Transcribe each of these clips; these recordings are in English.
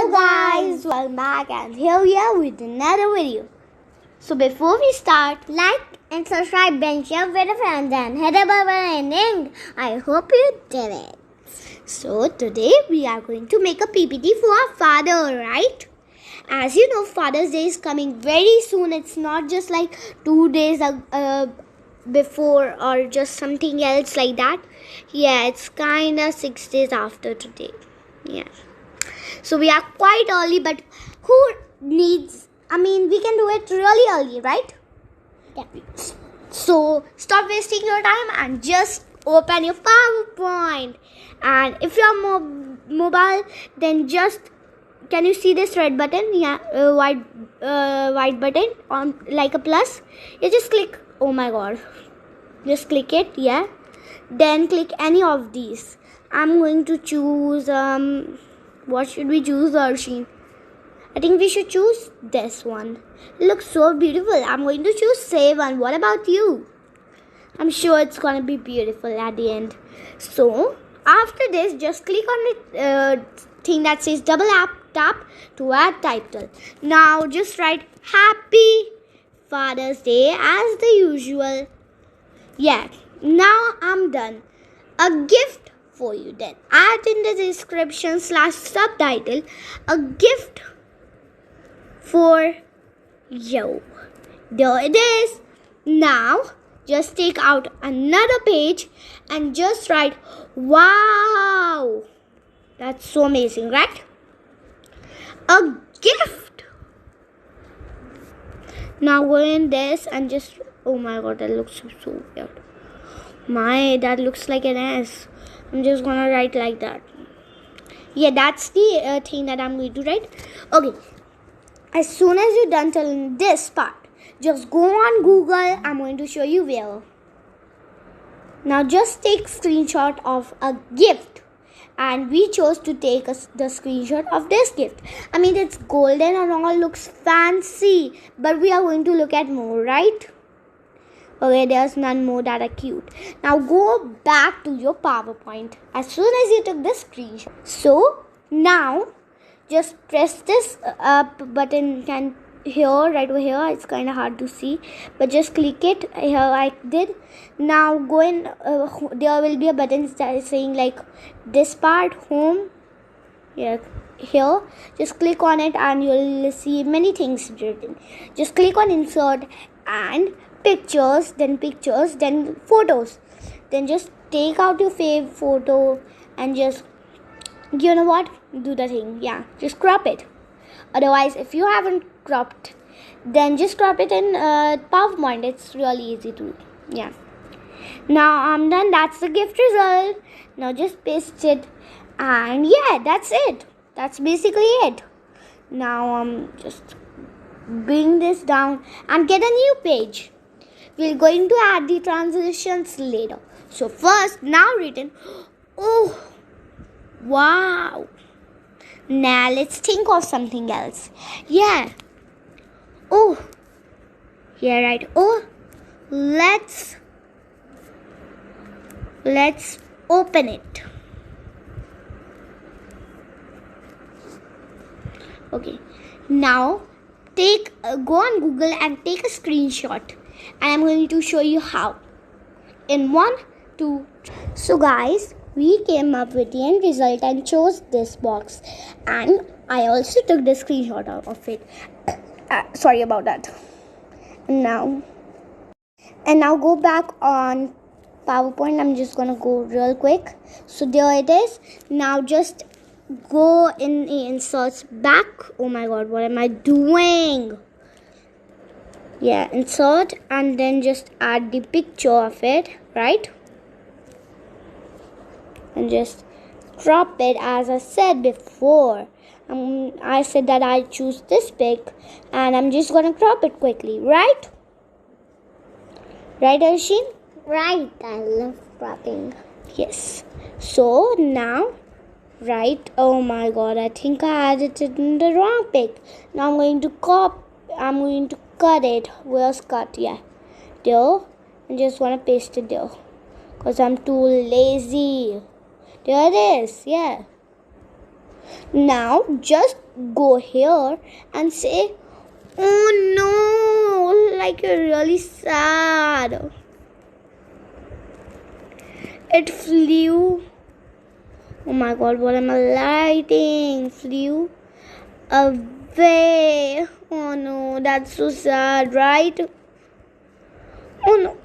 Hello guys, welcome back and here we are with another video. So before we start, like and subscribe and share with a friend and hit the bell ending. I hope you did it. So today we are going to make a PPT for our father, right? As you know, Father's Day is coming very soon. It's not just like 2 days before or just something else like that. Yeah, it's kind of 6 days after today. Yeah. So we are quite early, but who needs, we can do it really early, right? Yeah. So stop wasting your time and just open your PowerPoint. And if you're mobile, then just, can you see this red button? Yeah, white button on like a plus. You just click, oh my god. Just click it, yeah. Then click any of these. I'm going to choose, what should we choose, Arsheen? I think we should choose this one. It looks so beautiful. I'm going to choose save one. What about you? I'm sure it's going to be beautiful at the end. So, after this, just click on the thing that says double tap to add title. Now, just write Happy Father's Day as the usual. Yeah, now I'm done. A gift for you then. Add in the description / subtitle a gift for you. There it is. Now just take out another page and just write wow. That's so amazing, right? A gift. Now go in this and just, oh my god, that looks so weird. That looks like an S. I'm just gonna write like that. Yeah, that's the thing that I'm going to write. Okay. As soon as you're done telling this part, just go on Google. I'm going to show you where. Now just take screenshot of a gift. And we chose to take the screenshot of this gift. It's golden and all, looks fancy. But we are going to look at more, right? Okay, there's none more that are cute. Now go back to your PowerPoint as soon as you took the screenshot. So now just press this up button here, right over here. It's kind of hard to see, but just click it here I did. Now go in, there will be a button that is saying like this part, home. Yeah, here. Just click on it and you'll see many things written. Just click on insert and pictures, then photos. Then just take out your fave photo and just, you know what, do the thing. Yeah, just crop it. Otherwise, if you haven't cropped, then just crop it in PowerPoint. It's really easy to do. Yeah. Now I'm done. That's the gift result. Now just paste it. And yeah, that's it. That's basically it. Now just bring this down and get a new page. We're going to add the transitions later. So first, now written. Oh, wow. Now let's think of something else. Yeah. Oh. Yeah, right. Oh, let's open it. Okay. Now go on Google and take a screenshot. And I'm going to show you how. In 1, 2, 3. So guys, we came up with the end result and chose this box. And I also took the screenshot of it. Sorry about that. And now go back on PowerPoint. I'm just going to go real quick. So there it is. Now just go in the inserts back. Oh my god, what am I doing? Yeah, insert and then just add the picture of it, right? And just crop it as I said before. I said that I choose this pic and I'm just gonna crop it quickly, right? Right, Arsheen? Right, I love cropping. Yes. So now, right, oh my god, I think I added it in the wrong pic. Now I'm going to cut it. Where's cut? Yeah, there. I just want to paste it there because I'm too lazy. There it is. Yeah. Now just go here and say, oh no, like you're really sad. It flew. Oh my god, what am I writing? Flew away. Oh no, that's so sad, right? Oh no.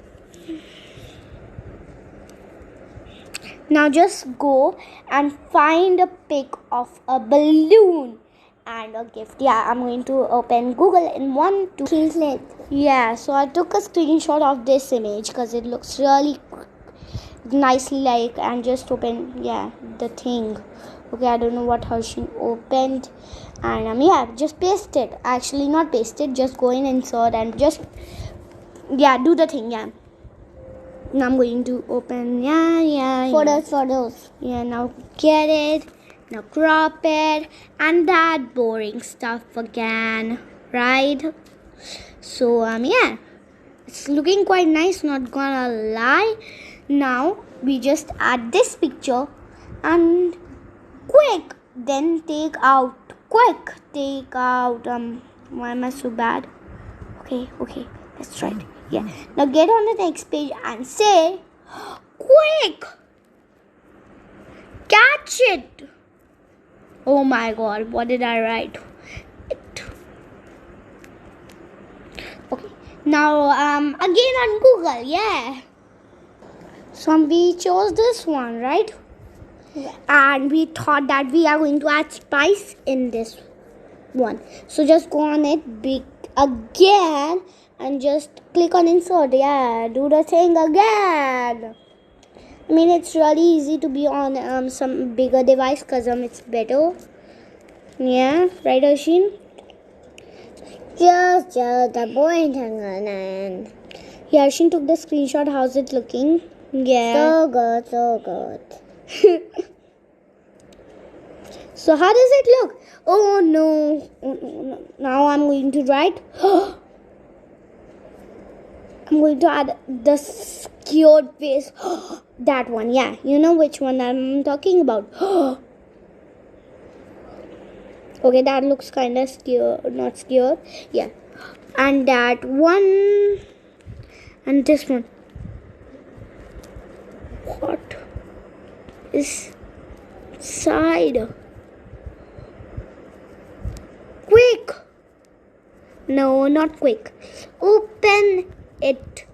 Now just go and find a pic of a balloon and a gift. Yeah, I'm going to open Google in 1, 2, 3. Yeah, so I took a screenshot of this image because it looks really nicely like, and just open the thing. Okay, I don't know what Harshin opened, and just paste it. Actually, not paste it. Just go in insert and just do the thing. Yeah. Now I'm going to open. Photos. Yeah. Now get it. Now crop it, and that boring stuff again, right? So it's looking quite nice. Not gonna lie. Now we just add this picture and quick, then take out. Why am I so bad? Okay, that's right. Yeah. Now get on the next page and say, quick, catch it. Oh my god, what did I write? Okay. Now again on Google, yeah. So we chose this one, right? Yeah. And we thought that we are going to add spice in this one. So just go on it again and just click on insert. Yeah, do the thing again. I mean, it's really easy to be on some bigger device because it's better. Yeah, right, Ashin? Just the point. Yeah, Ashin took the screenshot. How's it looking? Yeah. So good. So how does it look? Oh no. Now I'm going to write. I'm going to add the scared face. That one. Yeah. You know which one I'm talking about. Okay, that looks kind of scared. Not scared. Yeah. And that one. And this one. What is inside? Quick! No, not quick. Open it.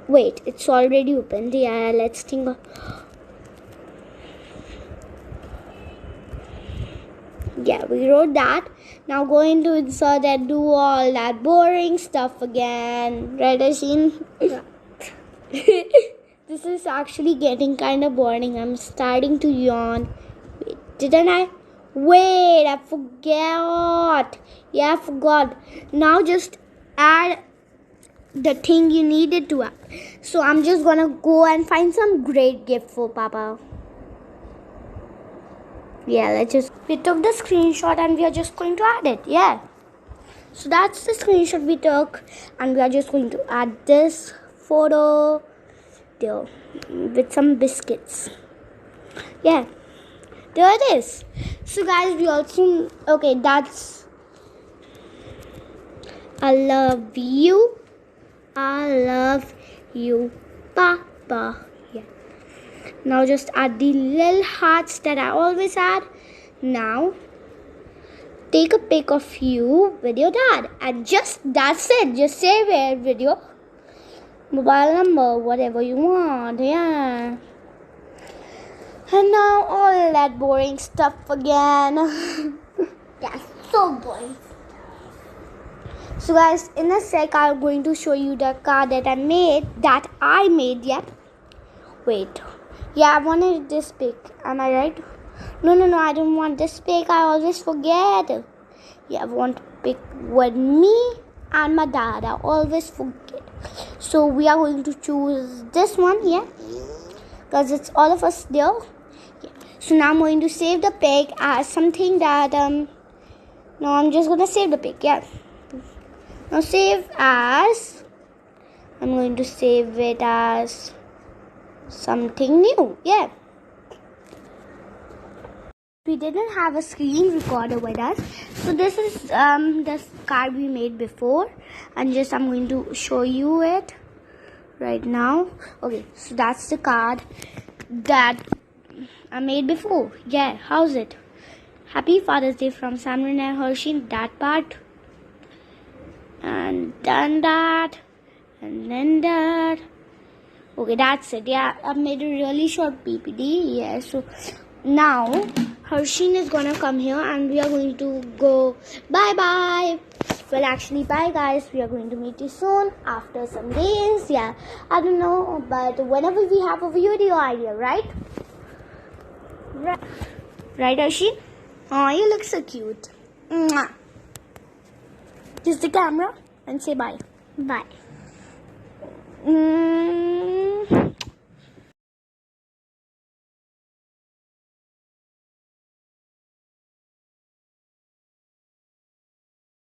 Wait, it's already opened. Yeah, let's think. Yeah, we wrote that. Now going to insert and do all that boring stuff again. Right, Ashin? Yeah. This is actually getting kind of boring. I'm starting to yawn. Wait, didn't I? Wait, I forgot. Yeah, I forgot. Now just add the thing you needed to add. So I'm just gonna go and find some great gift for Papa. Yeah, we took the screenshot and we are just going to add it. Yeah. So that's the screenshot we took, and we are just going to add this photo there with some biscuits. Yeah, there it is. So guys, we also that's I love you, Papa. Yeah. Now just add the little hearts that I always add. Now take a pic of you with your dad, and that's it. Just save it with your mobile number, whatever you want. Yeah. And now all that boring stuff again. Yeah, so boring. So guys, in a sec I'm going to show you the card that I made. Yeah. Wait. Yeah, I wanted this pic. Am I right? No, I don't want this pic. I always forget. Yeah, I want pic with me and my dad. I always forget. So we are going to choose this one, yeah, because it's all of us there. Yeah. So now I'm going to save the pic as something that no, I'm just gonna save the pic. Yeah. Now save as. I'm going to save it as something new. Yeah. We didn't have a screen recorder with us, so this is this card we made before, and just I'm going to show you it right now. Okay, so that's the card that I made before. Yeah, how's it? Happy Father's Day from Samran and Hershey. That part, and then that, and then that. Okay, that's it. Yeah, I've made a really short PPT. Yeah, so now Hershey is gonna come here and we are going to go bye. Well, actually, bye guys. We are going to meet you soon after some days. Yeah, I don't know, but whenever we have a video idea, right? Right, Hershey? Oh, you look so cute. Mwah. Kiss the camera and say bye. Bye.